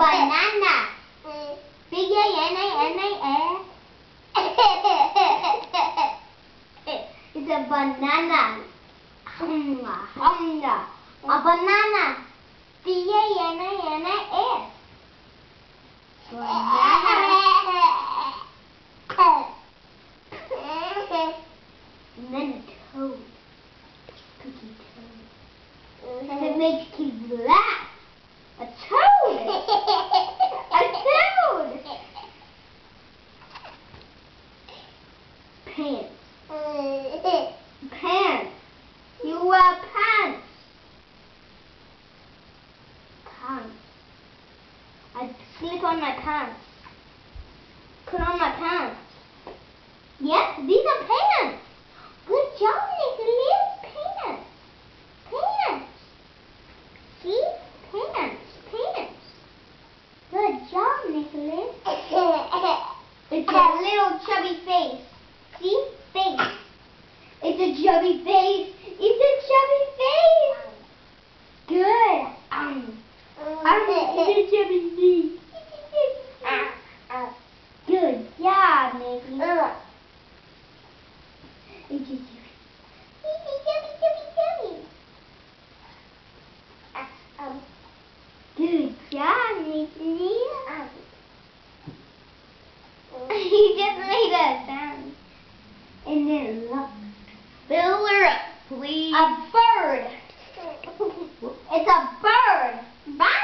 banana. B-A-N-A-N-A-S. It's a banana. A banana. B-A-N-A-N-A-S. Banana. And then a toad. Cookie toad. That makes kids laugh. A toad. A toad. Pants. Pants. You wear pants. Pants. I slip on my pants. Put on my pants. Yes, these are pants. Good job, Nicholas. Pants. Pants. See? Pants. Pants. Good job, Nicholas. It's a little chubby face. See? Face. It's a chubby face. It's a chubby face. Good. It's a chubby face. Good job, Nicholas. It's a chubby. Good job, Nicholas. He just made a sound. And then look. Fill her up, please. A bird. It's a bird. Bird.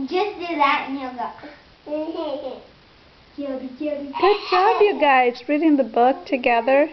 Just do that and he'll go. Good job, you guys, reading the book together.